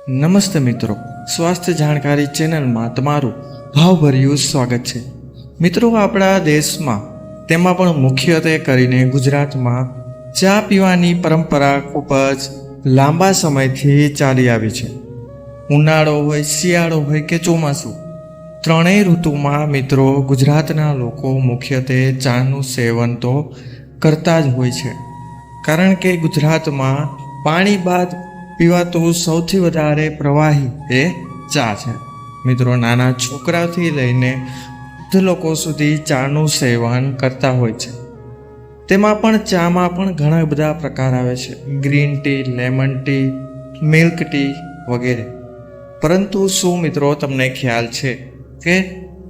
નમસ્તે મિત્રો, સ્વાસ્થ્ય જાણકારી ચેનલમાં તમારું ભાવભર્યું સ્વાગત છે. મિત્રો, આપણા દેશમાં તેમાં પણ મુખ્યત્વે કરીને ગુજરાતમાં ચા પીવાની પરંપરા ખૂબ જ લાંબા સમયથી ચાલી આવી છે. ઉનાળો હોય, શિયાળો હોય કે ચોમાસું, ત્રણેય ઋતુમાં મિત્રો ગુજરાતના લોકો મુખ્યત્વે ચાનું સેવન તો કરતા જ હોય છે. કારણ કે ગુજરાતમાં પાણી બાદ પીવાતું સૌથી વધારે પ્રવાહી એ ચા છે. મિત્રો, નાના છોકરાઓથી લઈને વૃદ્ધ લોકો સુધી ચાનું સેવન કરતા હોય છે. તેમાં પણ ચામાં પણ ઘણા બધા પ્રકાર આવે છે: green tea, lemon tea, milk T વગેરે. પરંતુ શું મિત્રો તમને ખ્યાલ છે કે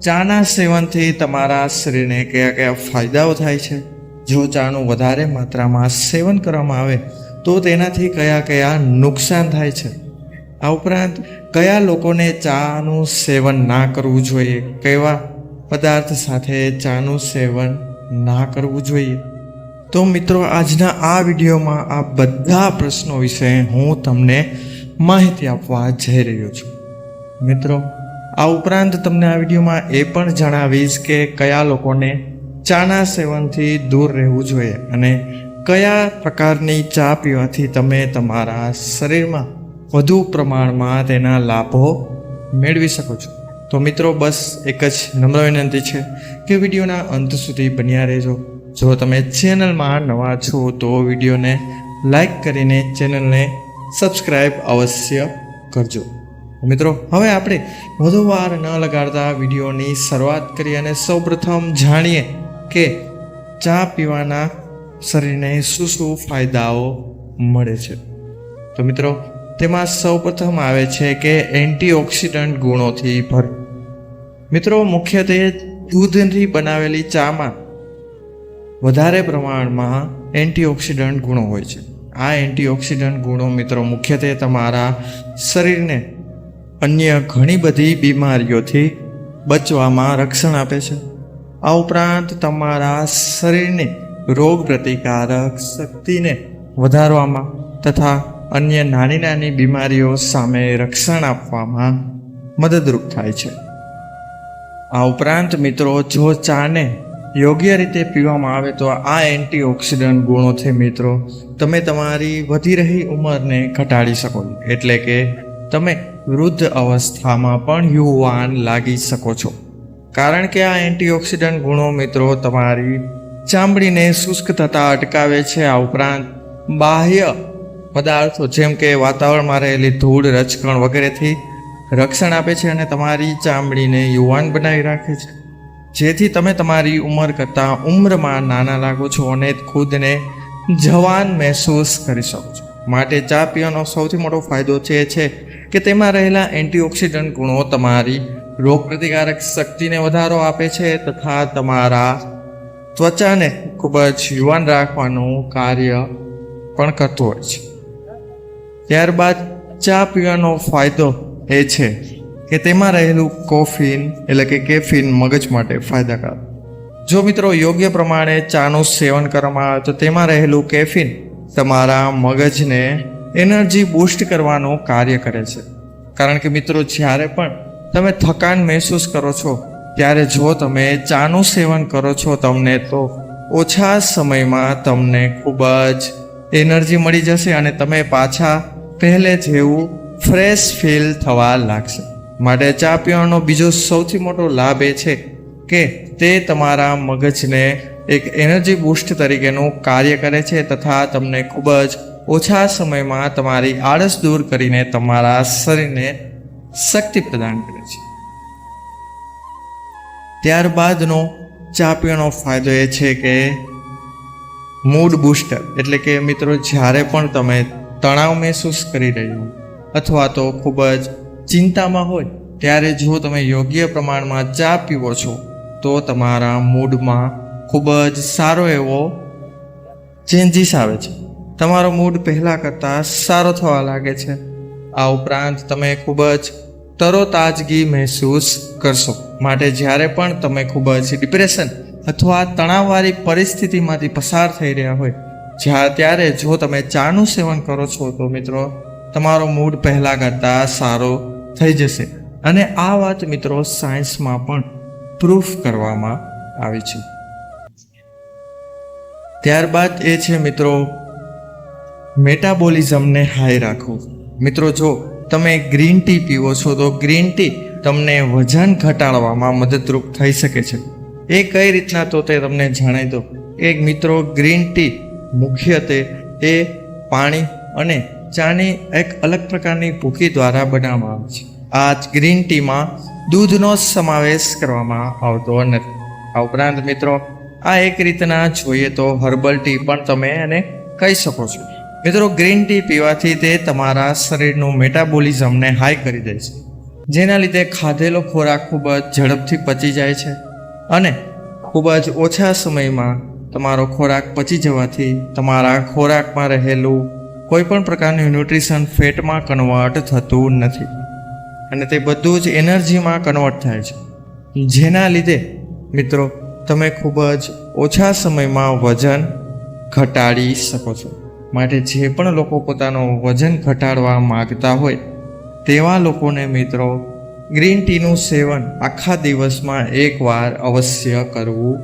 ચાના સેવનથી તમારા શરીરને કયા કયા ફાયદાઓ થાય છે? જો ચાનું વધારે માત્રામાં સેવન કરવામાં આવે તો તેનાથી કયા કયા નુકસાન થાય છે? આ ઉપરાંત કયા લોકોને ચાનું સેવન ના કરવું જોઈએ, કેવા પદાર્થ સાથે ચાનું સેવન ના કરવું જોઈએ? તો મિત્રો, આજના આ વિડીયોમાં આ બધા પ્રશ્નો વિશે હું તમને માહિતી આપવા જઈ રહ્યો છું. મિત્રો, આ ઉપરાંત તમને આ વિડીયોમાં એ પણ જણાવીશ કે કયા લોકોને ચાના સેવનથી દૂર રહેવું જોઈએ અને કયા પ્રકારની ચા પીવાથી તમે તમારા શરીરમાં વધુ પ્રમાણમાં તેના લાભો મેળવી શકો છો. તો મિત્રો, બસ એક જ નમ્ર વિનંતી છે કે વિડીયોના અંત સુધી બન્યા રહેજો. જો તમે ચેનલમાં નવા છો તો વિડીયોને લાઈક કરીને ચેનલને સબસ્ક્રાઈબ અવશ્ય કરજો. મિત્રો, હવે આપણે વધુ વાર ન લગાડતા વિડીયોની શરૂઆત કરીએ અને સૌપ્રથમ જાણીએ કે ચા પીવાના શરીરને શું શું ફાયદાઓ મળે છે. તો મિત્રો, તેમાં સૌપ્રથમ આવે છે કે એન્ટીઓક્સિડન્ટ ગુણોથી ભર. મિત્રો, મુખ્યત્વે દૂધથી બનાવેલી ચામાં વધારે પ્રમાણમાં એન્ટીઓક્સિડન્ટ ગુણો હોય છે. આ એન્ટીઓક્સિડન્ટ ગુણો મિત્રો મુખ્યત્વે તમારા શરીરને અન્ય ઘણી બધી બીમારીઓથી બચવામાં રક્ષણ આપે છે. આ ઉપરાંત તમારા શરીરની રોગ પ્રતિકારક શક્તિને વધારવામાં તથા અન્ય નાની નાની બીમારીઓ સામે રક્ષણ આપવામાં મદદરૂપ થાય છે. આ ઉપરાંત મિત્રો, જો ચાને યોગ્ય રીતે પીવામાં આવે તો આ એન્ટીઓક્સિડન્ટ ગુણોથી મિત્રો તમે તમારી વધી રહી ઉંમરને ઘટાડી શકો છો. એટલે કે તમે વૃદ્ધ અવસ્થામાં પણ યુવાન લાગી શકો છો. કારણ કે આ એન્ટીઓક્સિડન્ટ ગુણો મિત્રો તમારી ચામડીને શુષ્ક થતાં અટકાવે છે. આ ઉપરાંત બાહ્ય પદાર્થો જેમ કે વાતાવરણમાં રહેલી ધૂળ, રજકણ વગેરેથી રક્ષણ આપે છે અને તમારી ચામડીને યુવાન બનાવી રાખે છે, જેથી તમે તમારી ઉંમર કરતાં ઉંમરમાં નાના લાગો છો અને ખુદને જવાન મહેસૂસ કરી શકો છો. માટે ચા પીવાનો સૌથી મોટો ફાયદો છે કે તેમાં રહેલા એન્ટીઓક્સિડન્ટ ગુણો તમારી રોગપ્રતિકારક શક્તિને વધારો આપે છે તથા તમારા ત્વચાને ખૂબ જ યુવાન રાખવાનું કાર્ય પણ કરતું હોય છે. ત્યારબાદ ચા પીવાનો ફાયદો એ છે કે તેમાં રહેલું કોફીન એટલે કે કેફીન મગજ માટે ફાયદાકારક. જો મિત્રો યોગ્ય પ્રમાણે ચાનું સેવન કરવામાં આવે તો તેમાં રહેલું કેફીન તમારા મગજને એનર્જી બૂસ્ટ કરવાનું કાર્ય કરે છે. કારણ કે મિત્રો, જ્યારે પણ તમે થકાન મહેસૂસ કરો છો ત્યારે જો તમે ચાનું સેવન કરો છો તમને તો ઓછા સમયમાં તમને ખૂબ જ એનર્જી મળી જશે અને તમે પાછા પહેલે જેવું ફ્રેશ ફીલ થવા લાગશે. માટે ચા પીવાનો બીજો સૌથી મોટો લાભ એ છે કે તે તમારા મગજને એક એનર્જી બૂસ્ટ તરીકેનું કાર્ય કરે છે તથા તમને ખૂબ જ ઓછા સમયમાં તમારી આળસ દૂર કરીને તમારા શરીરને શક્તિ પ્રદાન કરે છે. ત્યારબાદનો ચા પીવાનો ફાયદો એ છે કે મૂડ બૂસ્ટર. એટલે કે મિત્રો, જ્યારે પણ તમે તણાવ મહેસૂસ કરી રહ્યા હો અથવા તો ખૂબ જ ચિંતામાં હોય ત્યારે જો તમે યોગ્ય પ્રમાણમાં ચા પીવો છો તો તમારા મૂડમાં ખૂબ જ સારો એવો ચેન્જીસ આવે છે. તમારો મૂડ પહેલાં કરતાં સારો થવા લાગે છે. આ ઉપરાંત તમે ખૂબ જ તરોતાજગી મહેસૂસ કરશો. માટે જ્યારે પણ તમે ખૂબ જ ડિપ્રેશન અથવા તણાવવાળી પરિસ્થિતિમાંથી પસાર થઈ રહ્યા હોય ત્યારે જો તમે ચાનું સેવન કરો છો તો મિત્રો તમારો મૂડ પહેલાં કરતાં સારો થઈ જશે. અને આ વાત મિત્રો સાયન્સમાં પણ પ્રૂફ કરવામાં આવી છે. ત્યારબાદ એ છે મિત્રો મેટાબોલિઝમને હાઈ રાખવું. મિત્રો જો તમે ગ્રીન ટી પીવો છો તો ગ્રીન ટી તમને વજન ઘટાડવામાં મદદરૂપ થઈ શકે છે. એ કઈ રીતના તો તે તમને જણાવી દો. એક મિત્રો ગ્રીન ટી મુખ્યત્વે એ પાણી અને ચાની એક અલગ પ્રકારની ભૂકી દ્વારા બનાવવામાં આવે છે. આ ગ્રીન ટીમાં દૂધનો સમાવેશ કરવામાં આવતો નથી. આ ઉપરાંત મિત્રો આ એક રીતના જોઈએ તો હર્બલ ટી પણ તમે એને કહી શકો છો. મિત્રો ગ્રીન ટી પીવાથી તે તમારા શરીરનું મેટાબોલિઝમને હાઈ કરી દે છે, જેના લીધે ખાધેલો ખોરાક ખૂબ જ ઝડપથી પચી જાય છે અને ખૂબ જ ઓછા સમયમાં તમારો ખોરાક પચી જવાથી તમારા ખોરાકમાં રહેલું કોઈ પણ પ્રકારનું ન્યુટ્રિશન ફેટમાં કન્વર્ટ થતું નથી અને તે બધું જ એનર્જીમાં કન્વર્ટ થાય છે, જેના લીધે મિત્રો તમે ખૂબ જ ઓછા સમયમાં વજન ઘટાડી શકો છો. માટે જે પણ લોકો પોતાનું વજન ઘટાડવા માગતા હોય તેવા લોકોને મિત્રો ગ્રીન ટીનું સેવન આખા દિવસમાં એકવાર અવશ્ય કરવું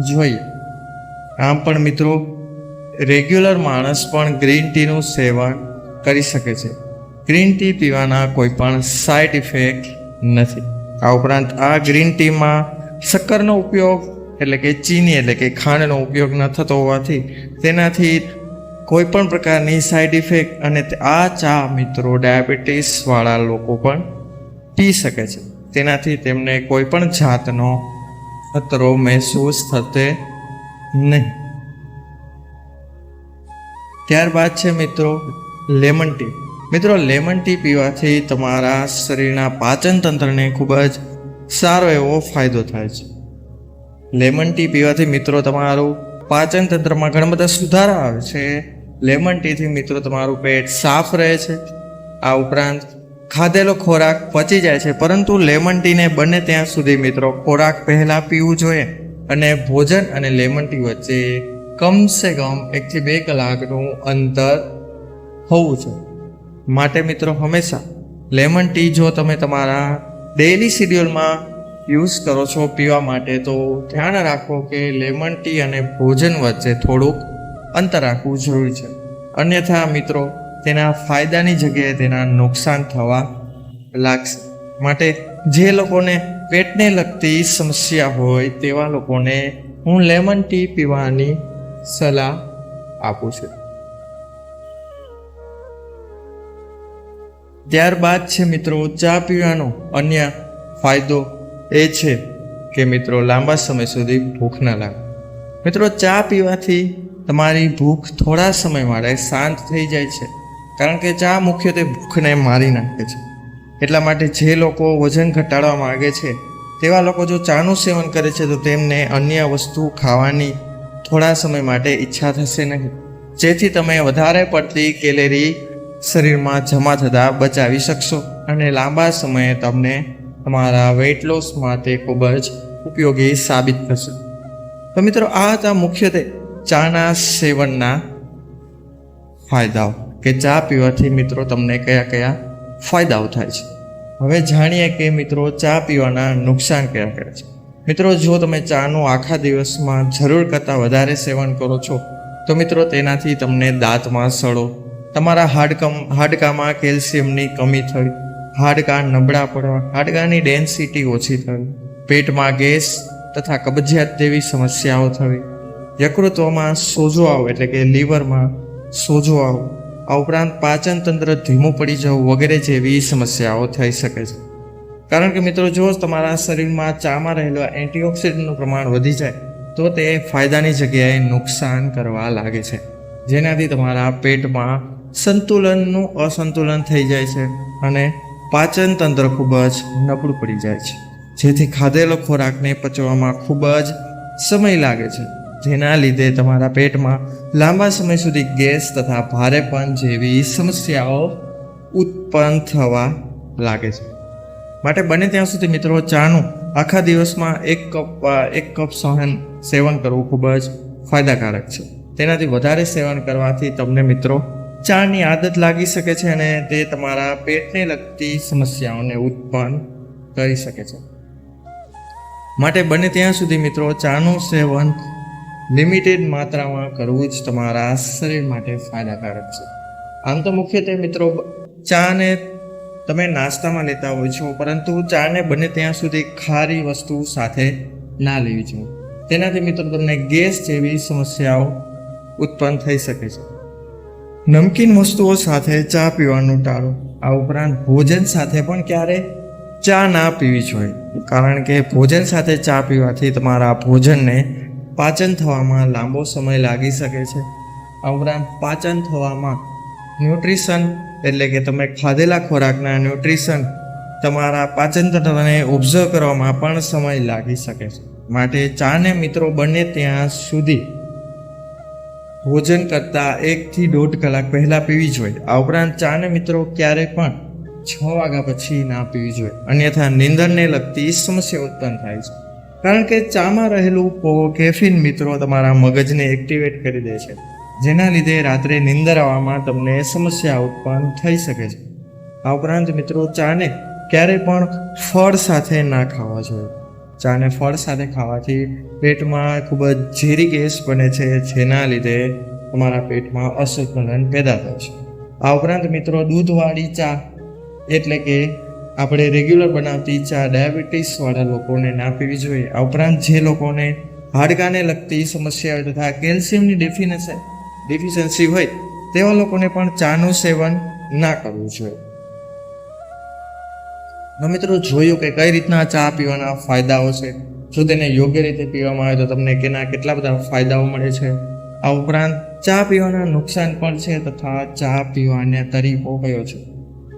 જોઈએ. આમ પણ મિત્રો રેગ્યુલર માણસ પણ ગ્રીન ટીનું સેવન કરી શકે છે. ગ્રીન ટી પીવાના કોઈ પણ સાઇડ ઇફેક્ટ નથી. આ ઉપરાંત આ ગ્રીન ટીમાં શક્કરનો ઉપયોગ એટલે કે ચીની એટલે કે ખાંડનો ઉપયોગ ન થતો હોવાથી તેનાથી કોઈ પણ પ્રકારની સાઇડ ઇફેક્ટ અને આ ચા મિત્રો ડાયાબિટીસવાળા લોકો પણ પી શકે છે. તેનાથી તેમને કોઈ પણ જાતનો ખતરો મહેસૂસ થશે નહીં. ત્યારબાદ છે મિત્રો લેમન ટી. મિત્રો લેમન ટી પીવાથી તમારા શરીરના પાચન તંત્રને ખૂબ જ સારો એવો ફાયદો થાય છે. લેમન ટી પીવાથી મિત્રો તમારું પાચન તંત્રમાં ઘણા બધા સુધારા આવે છે. લેમન ટીથી મિત્રો તમારું પેટ સાફ રહે છે. આ ઉપરાંત ખાધેલો ખોરાક પચી જાય છે, પરંતુ લેમન ટીને બને ત્યાં સુધી મિત્રો ખોરાક પહેલાં પીવું જોઈએ અને ભોજન અને લેમન ટી વચ્ચે કમસે કમ 1 થી 2 કલાકનું અંતર હોવું જોઈએ. માટે મિત્રો હંમેશા લેમન ટી જો તમે તમારા ડેઇલી શેડ્યુલમાં યુઝ કરો છો પીવા માટે તો ધ્યાન રાખો કે લેમન ટી અને ભોજન વચ્ચે થોડુંક અંતર રાખવું જરૂરી છે. અન્યથા મિત્રો તેના ફાયદાની જગ્યાએ તેના નુકસાન થવા લાગશે. માટે જે લોકોને પેટને લગતી સમસ્યા હોય તેવા લોકોને હું લેમન ટી પીવાની સલાહ આપું છું. ત્યારબાદ છે મિત્રો ચા પીવાનો અન્ય ફાયદો એ છે કે મિત્રો લાંબા સમય સુધી ભૂખ ન લાગે. મિત્રો ચા પીવાથી તમારી ભૂખ થોડા સમય માટે શાંત થઈ જાય છે, કારણ કે ચા મુખ્યત્વે ભૂખને મારી નાખે છે. એટલા માટે જે લોકો વજન ઘટાડવા માગે છે તેવા લોકો જો ચાનું સેવન કરે છે તો તેમને અન્ય વસ્તુ ખાવાની થોડા સમય માટે ઈચ્છા થશે નહીં, જેથી તમે વધારે પડતી કેલેરી શરીરમાં જમા થતાં બચાવી શકશો અને લાંબા સમયે તમને તમારા વેઇટ લોસ માટે ખૂબ જ ઉપયોગી સાબિત થશે. તો મિત્રો આ હતા મુખ્યત્વે ચાના સેવનના ફાયદાઓ કે ચા પીવાથી મિત્રો તમને કયા કયા ફાયદાઓ થાય છે. હવે જાણીએ કે મિત્રો ચા પીવાના નુકસાન કયા કયા છે. મિત્રો જો તમે ચાનું આખા દિવસમાં જરૂર કરતાં વધારે સેવન કરો છો તો મિત્રો તેનાથી તમને દાંતમાં સડો, તમારા હાડકામાં કેલ્શિયમની કમી થઈ, હાડકાં નબળા પડવા, હાડકાની ડેન્સિટી ઓછી થવી, પેટમાં ગેસ તથા કબજિયાત જેવી સમસ્યાઓ થવી, યકૃતોમાં સોજો આવો એટલે કે લીવરમાં સોજો આવો, આ ઉપરાંત પાચન તંત્ર ધીમું પડી જવું વગેરે જેવી સમસ્યાઓ થઈ શકે છે. કારણ કે મિત્રો જો તમારા શરીરમાં ચામાં રહેલા એન્ટીઓક્સિડન્ટનું પ્રમાણ વધી જાય તો તે ફાયદાની જગ્યાએ નુકસાન કરવા લાગે છે, જેનાથી તમારા પેટમાં સંતુલનનું અસંતુલન થઈ જાય છે અને પાચન તંત્ર ખૂબ જ નબળું પડી જાય છે, જેથી ખાધેલો ખોરાકને પચવામાં ખૂબ જ સમય લાગે છે, જેના લીધે તમારા પેટમાં લાંબા સમય સુધી ગેસ તથા ભારેપણ જેવી સમસ્યાઓ ઉત્પન્ન થવા લાગે છે. માટે બને ત્યાં સુધી મિત્રો ચાનું આખા દિવસમાં એક કપ સેવન કરવું ખૂબ જ ફાયદાકારક છે. તેનાથી વધારે સેવન કરવાથી તમને મિત્રો ચાની આદત લાગી શકે છે અને તે તમારા પેટને લગતી સમસ્યાઓને ઉત્પન્ન કરી શકે છે. માટે બને ત્યાં સુધી મિત્રો ચાનું સેવન લિમિટેડ માત્રામાં કરવું જ તમારા શરીર માટે ફાયદાકારક છે. આમ તો મુખ્યત્વે મિત્રો ચાને તમે નાસ્તામાં લેતા હોય છો, પરંતુ ચાને બને ત્યાં સુધી ખારી વસ્તુ સાથે ના લેવી જોઈએ. તેનાથી મિત્રો તમને ગેસ જેવી સમસ્યાઓ ઉત્પન્ન થઈ શકે છે. નમકીન વસ્તુઓ સાથે ચા પીવાનું ટાળો. આ ઉપરાંત ભોજન સાથે પણ ક્યારે ચા ના પીવી જોઈએ, કારણ કે ભોજન સાથે ચા પીવાથી તમારા ભોજનને પાચન થવામાં લાંબો સમય લાગી શકે છે. આ ઉપરાંત પાચન થવામાં ન્યુટ્રિશન એટલે કે તમે ખાધેલા ખોરાકના ન્યુટ્રિશન તમારા પાચન તંત્રને ઓબ્ઝર્વ કરવામાં પણ સમય લાગી શકે છે. માટે ચાને મિત્રો બને ત્યાં સુધી ભોજન કરતાં 1 થી 1.5 કલાક પહેલાં પીવી જોઈએ. આ ઉપરાંત ચાને મિત્રો ક્યારેય પણ 6 વાગ્યા પછી ના પીવી જોઈએ, અન્યથા નીંદરને લગતી સમસ્યા ઉત્પન્ન થાય છે. કારણ કે ચામાં રહેલું કેફીન મિત્રો તમારા મગજને એક્ટિવેટ કરી દે છે, જેના લીધે રાત્રે નીંદર આવવામાં તમને સમસ્યા ઉત્પન્ન થઈ શકે છે. આ ઉપરાંત મિત્રો ચાને ક્યારેય પણ ફળ સાથે ના ખાવા જોઈએ. ચાને ફળ સાથે ખાવાથી પેટમાં ખૂબ જ ઝેરી ગેસ બને છે, જેના લીધે તમારા પેટમાં અસંતુલન પેદા થાય છે. આ ઉપરાંત મિત્રો દૂધવાળી ચા એટલે કે આપણે રેગ્યુલર બનાવતી ચા ડાયાબિટીસવાળા લોકોને ના પીવી જોઈએ. આ ઉપરાંત જે લોકોને હાડકાને લગતી સમસ્યાઓ તથા કેલ્શિયમની ડિફિશિયન્સી હોય તેવા લોકોને પણ ચાનું સેવન ના કરવું જોઈએ. મિત્રો જોયું કે કઈ રીતના ચા પીવાના ફાયદાઓ છે. જો તેને યોગ્ય રીતે પીવામાં આવે તો તમને કેટલા બધા ફાયદાઓ મળે છે. આ ઉપરાંત ચા પીવાના નુકસાન પણ છે તથા ચા પીવાનો તરીકો કયો છે.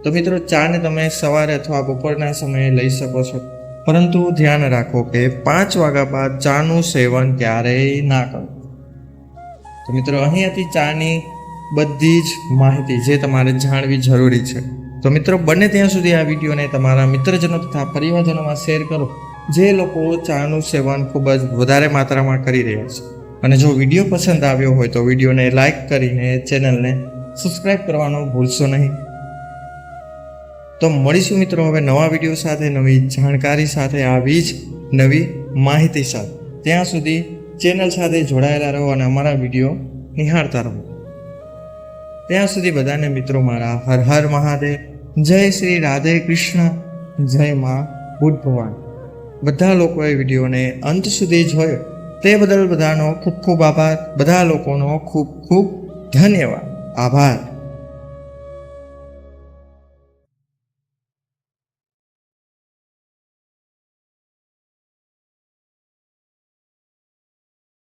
તો મિત્રો ચાને તમે સવારે અથવા બપોરના સમયે લઈ શકો છો, પરંતુ ધ્યાન રાખો કે 5 વાગ્યા બાદ ચાનું સેવન ક્યારેય ના કરો. તો મિત્રો અહીં હતી ચાની બધી જ માહિતી જે તમારે જાણવી જરૂરી છે. તો મિત્રો બને ત્યાં સુધી આ વિડીયોને તમારા મિત્રજનો તથા પરિવારજનોમાં શેર કરો, જે લોકો ચાનું સેવન ખૂબ જ વધારે માત્રામાં કરી રહ્યા છે. અને જો વિડીયો પસંદ આવ્યો હોય તો વિડીયોને લાઈક કરીને ચેનલને સબસ્ક્રાઈબ કરવાનું ભૂલશો નહીં. તો મળીશું મિત્રો હવે નવા વિડીયો સાથે, નવી જાણકારી સાથે, આવી જ નવી માહિતી સાથે. ત્યાં સુધી ચેનલ સાથે જોડાયેલા રહો અને અમારા વિડીયો નિહાળતા રહો. ત્યાં સુધી બધાને મિત્રો મારા હર હર મહાદેવ, જય શ્રી રાધે કૃષ્ણ, જય માં બુદ્ધ ભગવાન. બધા લોકોએ વિડીયોને અંત સુધી જોયો તે બદલ બધાનો ખૂબ ખૂબ આભાર. બધા લોકોનો ખૂબ ખૂબ ધન્યવાદ. આભાર.